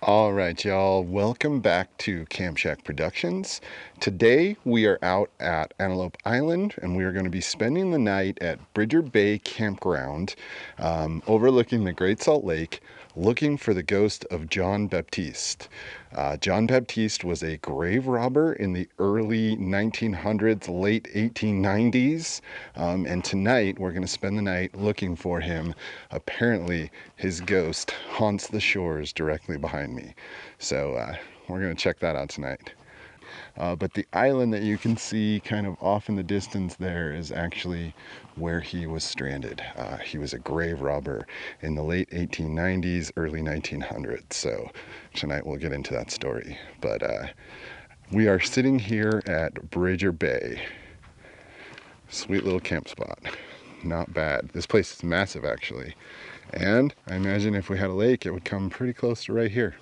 All right, y'all, welcome back to Camp Shack Productions. Today we are out at Antelope Island and we are going to be spending the night at Bridger Bay Campground, overlooking the Great Salt Lake, looking for the ghost of Jean Baptiste. Jean Baptiste was a grave robber in the early 1900s, late 1890s, and tonight we're going to spend the night looking for him. Apparently, his ghost haunts the shores directly behind me. So we're going to check that out tonight. But the island that you can see kind of off in the distance there is actually where he was stranded. He was a grave robber in the late 1890s, early 1900s. So tonight we'll get into that story. But we are sitting here at Bridger Bay. Sweet little camp spot. Not bad. This place is massive actually. And I imagine if we had a lake, it would come pretty close to right here.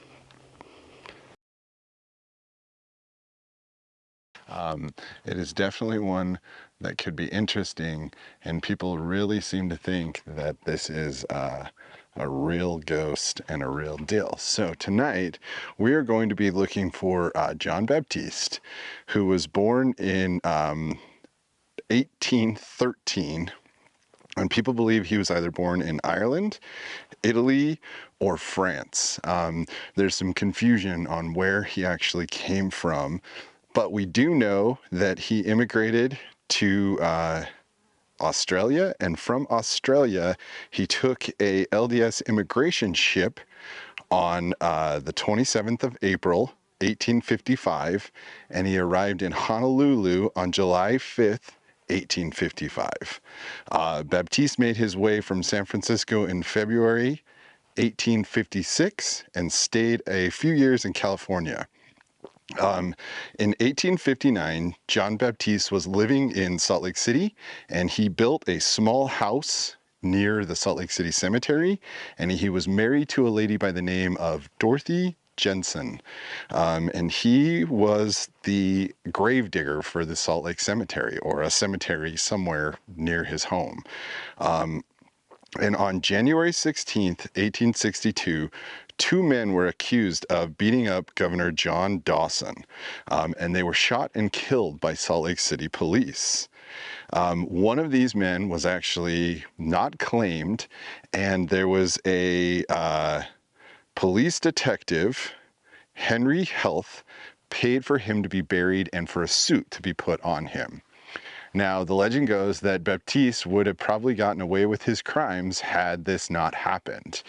It is definitely one that could be interesting, and people really seem to think that this is a real ghost and a real deal. So tonight we are going to be looking for Jean Baptiste, who was born in 1813. And people believe he was either born in Ireland, Italy, or France. There's some confusion on where he actually came from, but we do know that he immigrated to Australia, and from Australia he took a LDS immigration ship on the 27th of April 1855, and he arrived in Honolulu on July 5th 1855. Baptiste made his way from San Francisco in February 1856 and stayed a few years in California. In 1859, Jean Baptiste was living in Salt Lake City, and he built a small house near the Salt Lake City Cemetery, and he was married to a lady by the name of Dorothy Jensen, and he was the gravedigger for the Salt Lake Cemetery, or a cemetery somewhere near his home. And on January 16th, 1862, two men were accused of beating up Governor John Dawson, and they were shot and killed by Salt Lake City police. One of these men was actually not claimed, and there was a police detective, Henry Health, paid for him to be buried and for a suit to be put on him. Now, the legend goes that Baptiste would have probably gotten away with his crimes had this not happened.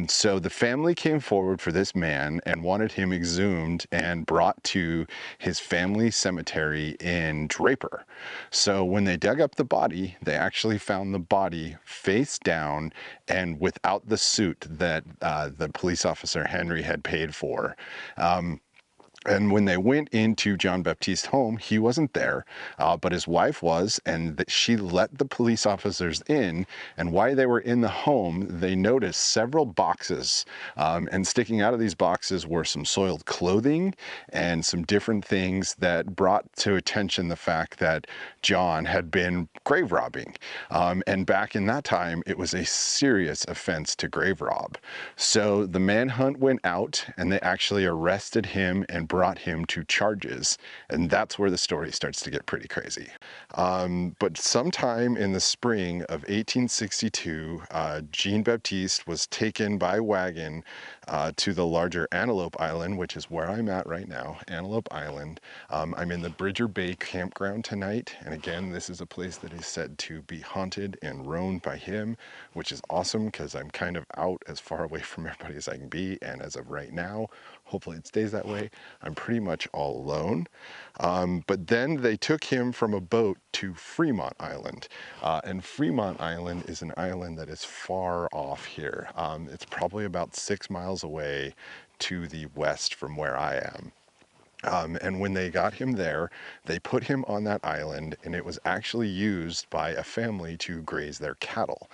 So the family came forward for this man and wanted him exhumed and brought to his family cemetery in Draper. So when they dug up the body, they actually found the body face down and without the suit that the police officer Henry had paid for. And when they went into Jean Baptiste's home, he wasn't there, but his wife was, and she let the police officers in. And while they were in the home, they noticed several boxes, and sticking out of these boxes were some soiled clothing and some different things that brought to attention the fact that John had been grave robbing. And back in that time, it was a serious offense to grave rob. So the manhunt went out, and they actually arrested him and brought him to charges, and that's where the story starts to get pretty crazy. But sometime in the spring of 1862, Jean Baptiste was taken by wagon to the larger Antelope Island, which is where I'm at right now, Antelope Island. I'm in the Bridger Bay campground tonight, and again, this is a place that is said to be haunted and roamed by him, which is awesome because I'm kind of out as far away from everybody as I can be, and as of right now, hopefully it stays that way, I'm pretty much all alone. But then they took him from a boat to Fremont Island. And Fremont Island is an island that is far off here. It's probably about 6 miles away to the west from where I am. And when they got him there, they put him on that island, and it was actually used by a family to graze their cattle.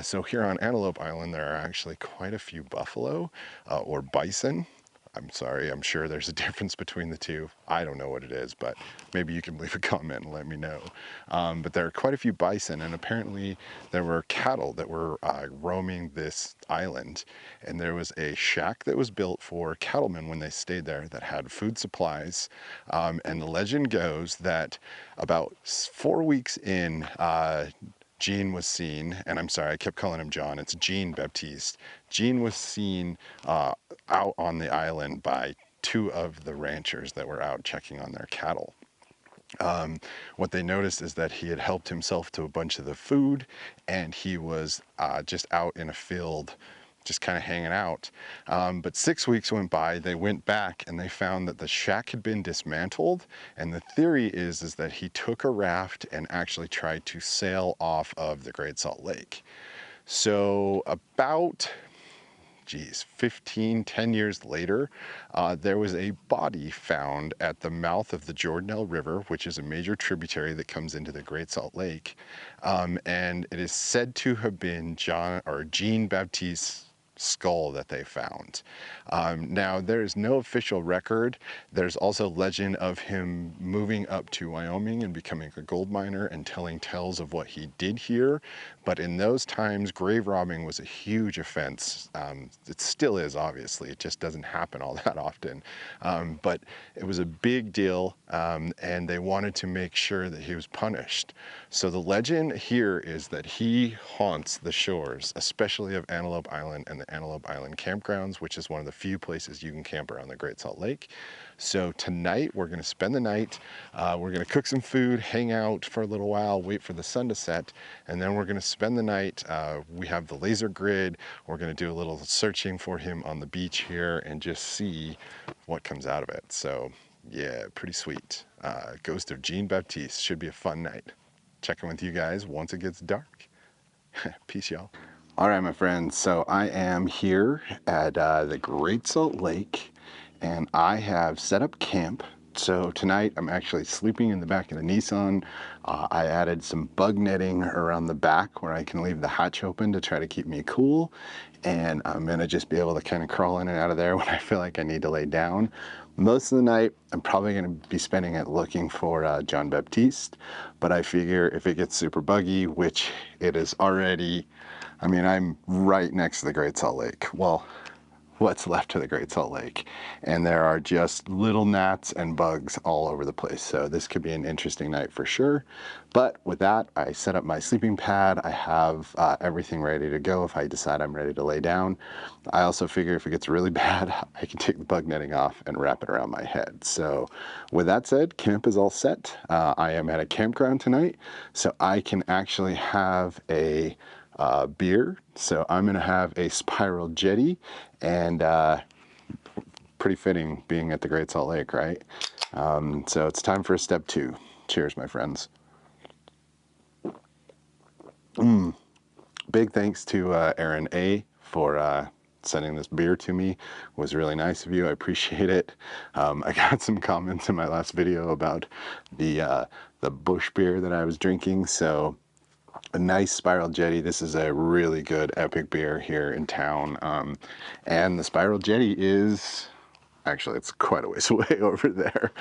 So here on Antelope Island, there are actually quite a few buffalo or bison. I'm sorry, I'm sure there's a difference between the two. I don't know what it is, but maybe you can leave a comment and let me know. But there are quite a few bison, and apparently there were cattle that were roaming this island. And there was a shack that was built for cattlemen when they stayed there that had food supplies. And the legend goes that about 4 weeks in, Jean was seen, and I'm sorry, I kept calling him John, it's Jean Baptiste. Jean was seen out on the island by 2 of the ranchers that were out checking on their cattle. What they noticed is that he had helped himself to a bunch of the food, and he was just out in a field just kind of hanging out. But 6 weeks went by, they went back and they found that the shack had been dismantled, and the theory is that he took a raft and actually tried to sail off of the Great Salt Lake. So about 10 years later, there was a body found at the mouth of the Jordanelle River, which is a major tributary that comes into the Great Salt Lake. And it is said to have been Jean Baptiste's skull that they found. Now, there is no official record. There's also legend of him moving up to Wyoming and becoming a gold miner and telling tales of what he did here. But in those times, grave robbing was a huge offense. It still is, obviously. It just doesn't happen all that often. But it was a big deal, and they wanted to make sure that he was punished. So the legend here is that he haunts the shores, especially of Antelope Island and the Antelope Island campgrounds, which is one of the few places you can camp around the Great Salt Lake. So tonight we're going to spend the night, we're going to cook some food, hang out for a little while, wait for the sun to set, and then we're going to spend the night. We have the laser grid. We're going to do a little searching for him on the beach here and just see what comes out of it. So yeah, pretty sweet. Ghost of Jean Baptiste. Should be a fun night. Checking with you guys once it gets dark. Peace, y'all. All right, my friends, so I am here at the Great Salt Lake, and I have set up camp. So tonight I'm actually sleeping in the back of the Nissan. I added some bug netting around the back where I can leave the hatch open to try to keep me cool. And I'm gonna just be able to kind of crawl in and out of there when I feel like I need to lay down. Most of the night, I'm probably gonna be spending it looking for Jean Baptiste, but I figure if it gets super buggy, which it is already, I mean, I'm right next to the Great Salt Lake. Well, what's left of the Great Salt Lake. And there are just little gnats and bugs all over the place. So this could be an interesting night for sure. But with that, I set up my sleeping pad. I have everything ready to go if I decide I'm ready to lay down. I also figure if it gets really bad, I can take the bug netting off and wrap it around my head. So with that said, camp is all set. I am at a campground tonight, so I can actually have a beer. So I'm gonna have a Spiral Jetty, and pretty fitting being at the Great Salt Lake, right? So it's time for step 2. Cheers, my friends. Big thanks to Aaron A for sending this beer to me. It was really nice of you. I appreciate it. I got some comments in my last video about the bush beer that I was drinking. So a nice Spiral Jetty. This is a really good epic beer here in town. And the Spiral Jetty is, actually it's quite a ways away over there.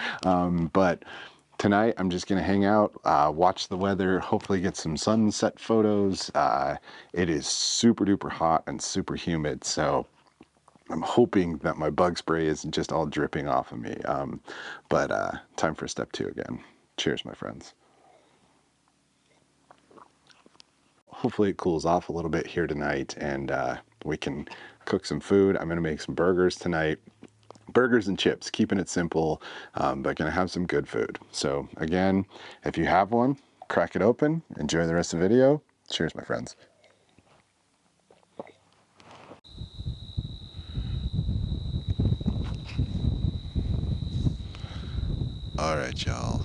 But tonight I'm just gonna hang out, watch the weather, hopefully get some sunset photos. It is super duper hot and super humid, so I'm hoping that my bug spray isn't just all dripping off of me. But time for step 2 again. Cheers, my friends. Hopefully it cools off a little bit here tonight, and we can cook some food. I'm gonna make some burgers tonight. Burgers and chips, keeping it simple, but gonna have some good food. So again, if you have one, crack it open, enjoy the rest of the video. Cheers, my friends. All right, y'all.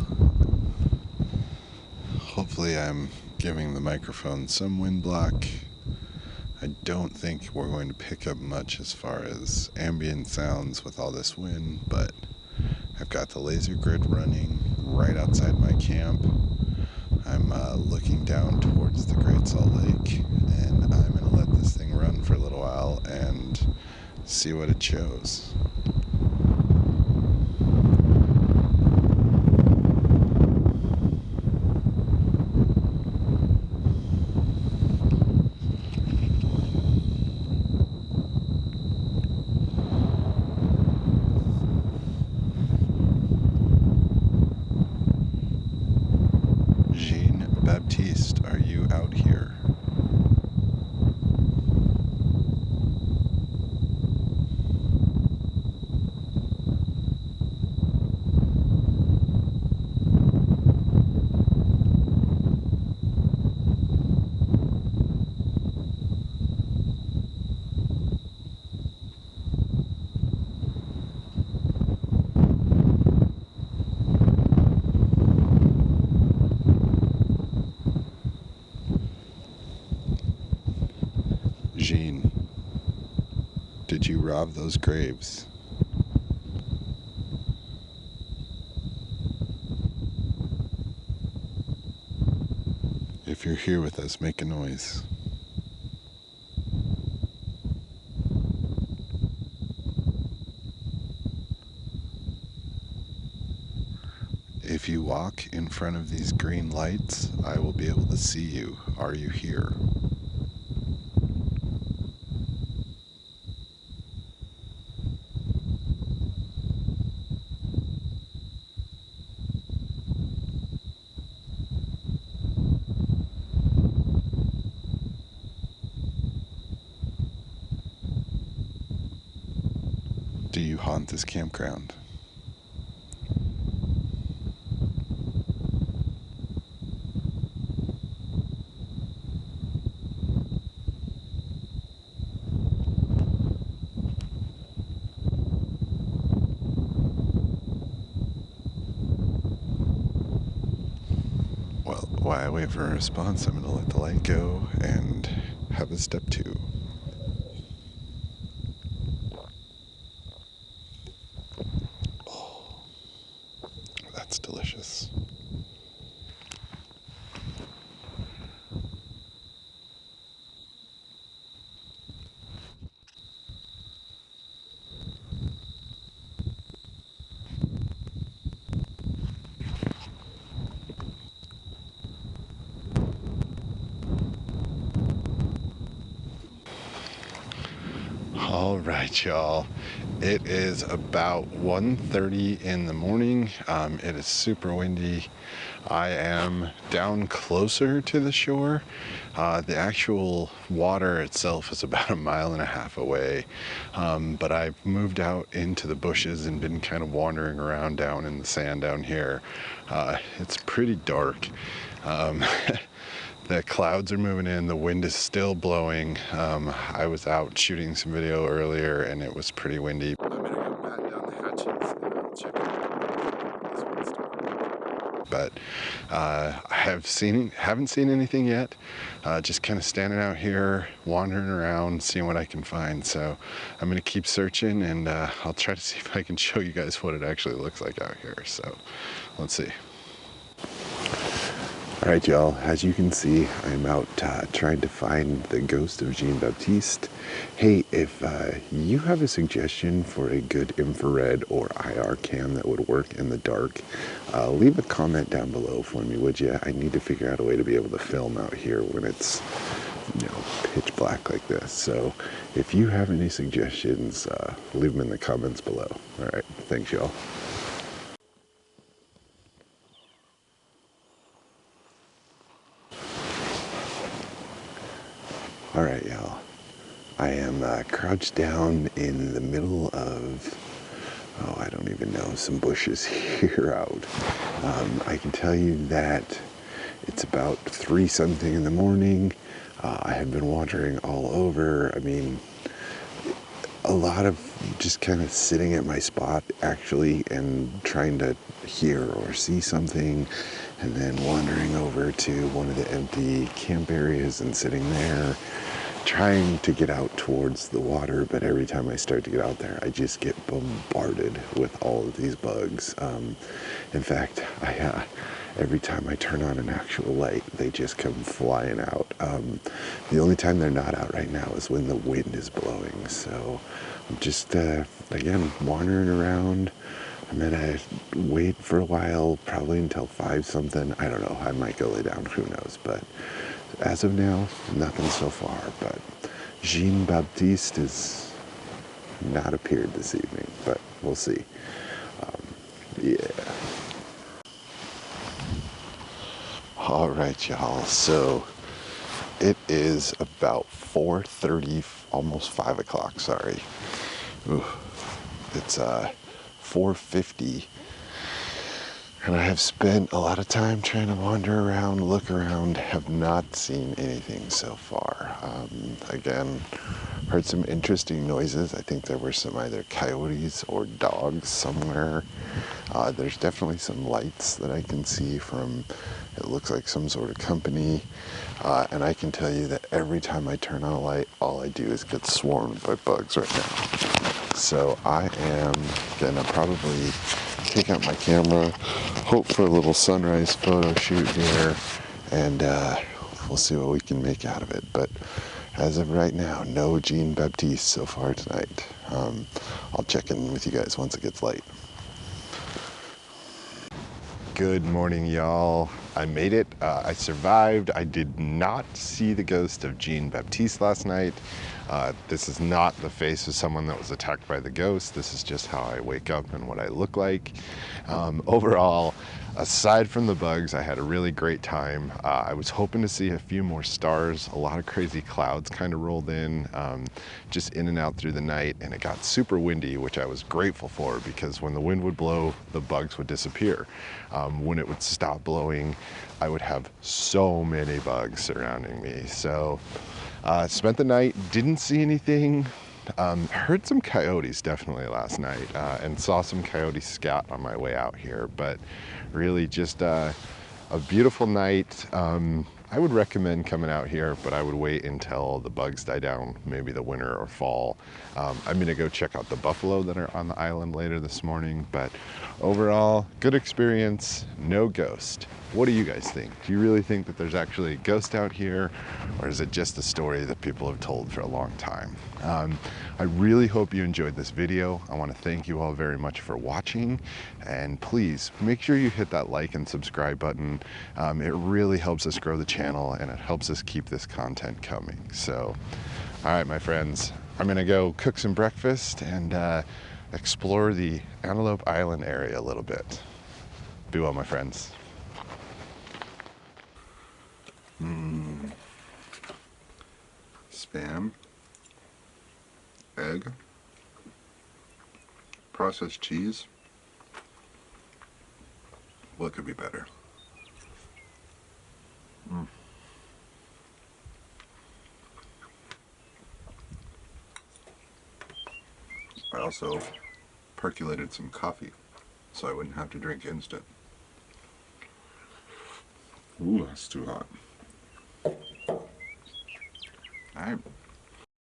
Hopefully I'm giving the microphone some wind block. I don't think we're going to pick up much as far as ambient sounds with all this wind, but I've got the laser grid running right outside my camp. I'm looking down towards the Great Salt Lake, and I'm going to let this thing run for a little while and see what it shows. Baptiste, are you out here? Jean, did you rob those graves? If you're here with us, make a noise. If you walk in front of these green lights, I will be able to see you. Are you here? Do you haunt this campground? Well, while I wait for a response, I'm going to let the light go and have a step two. Oh, that's delicious. All right, y'all. It is about 1:30 in the morning. It is super windy. I am down closer to the shore. The actual water itself is about 1.5 miles away, but I've moved out into the bushes and been kind of wandering around down in the sand down here. It's pretty dark. The clouds are moving in, the wind is still blowing. I was out shooting some video earlier and it was pretty windy. I'm gonna go batten down the hatches and I'll check out this windstorm. But I haven't seen anything yet. Just kind of standing out here, wandering around, seeing what I can find. So I'm gonna keep searching and I'll try to see if I can show you guys what it actually looks like out here. So let's see. All right, y'all, as you can see, I'm out trying to find the ghost of Jean Baptiste. Hey, if you have a suggestion for a good infrared or IR cam that would work in the dark, leave a comment down below for me, would you? I need to figure out a way to be able to film out here when it's, pitch black like this. So if you have any suggestions, leave them in the comments below. All right, thanks, y'all. All right, y'all. I am crouched down in the middle of, I don't even know, some bushes here out. I can tell you that it's about 3-something in the morning. I have been wandering all over. I mean, a lot of just kind of sitting at my spot actually and trying to hear or see something, and then wandering over to one of the empty camp areas and sitting there trying to get out towards the water. But every time I start to get out there, I just get bombarded with all of these bugs. In fact, every time I turn on an actual light, they just come flying out. The only time they're not out right now is when the wind is blowing. So I'm just, again, wandering around. I'm gonna wait for a while, probably until 5-something. I don't know, I might go lay down, who knows. But as of now, nothing so far. But Jean Baptiste has not appeared this evening, but we'll see. Yeah. All right, y'all. So it is about 4:30, almost 5 o'clock. Sorry. Ooh, it's 4:50, and I have spent a lot of time trying to wander around, look around. Have not seen anything so far. Again, heard some interesting noises. I think there were some either coyotes or dogs somewhere. There's definitely some lights that I can see from, it looks like some sort of company. And I can tell you that every time I turn on a light, all I do is get swarmed by bugs right now. So I am gonna probably take out my camera, hope for a little sunrise photo shoot here, and we'll see what we can make out of it. But as of right now, no Jean Baptiste so far tonight. I'll check in with you guys once it gets light. Good morning, y'all. I made it. I survived. I did not see the ghost of Jean Baptiste last night. This is not the face of someone that was attacked by the ghost. This is just how I wake up and what I look like. Overall, aside from the bugs, I had a really great time. I was hoping to see a few more stars. A lot of crazy clouds kind of rolled in, just in and out through the night, and it got super windy, which I was grateful for, because when the wind would blow, the bugs would disappear. When it would stop blowing, I would have so many bugs surrounding me. So spent the night, didn't see anything. Heard some coyotes definitely last night, and saw some coyotes scat on my way out here, but really just a beautiful night. I would recommend coming out here, but I would wait until the bugs die down, maybe the winter or fall. I'm gonna go check out the buffalo that are on the island later this morning, but overall, good experience, no ghost. What do you guys think? Do you really think that there's actually a ghost out here, or is it just a story that people have told for a long time? I really hope you enjoyed this video. I want to thank you all very much for watching, and please make sure you hit that like and subscribe button. It really helps us grow the channel, and it helps us keep this content coming. So, all right, my friends, I'm gonna go cook some breakfast and explore the Antelope Island area a little bit. Be well, my friends. Spam, egg, processed cheese. What could be better? I also percolated some coffee so I wouldn't have to drink instant. Ooh, that's too hot. All right.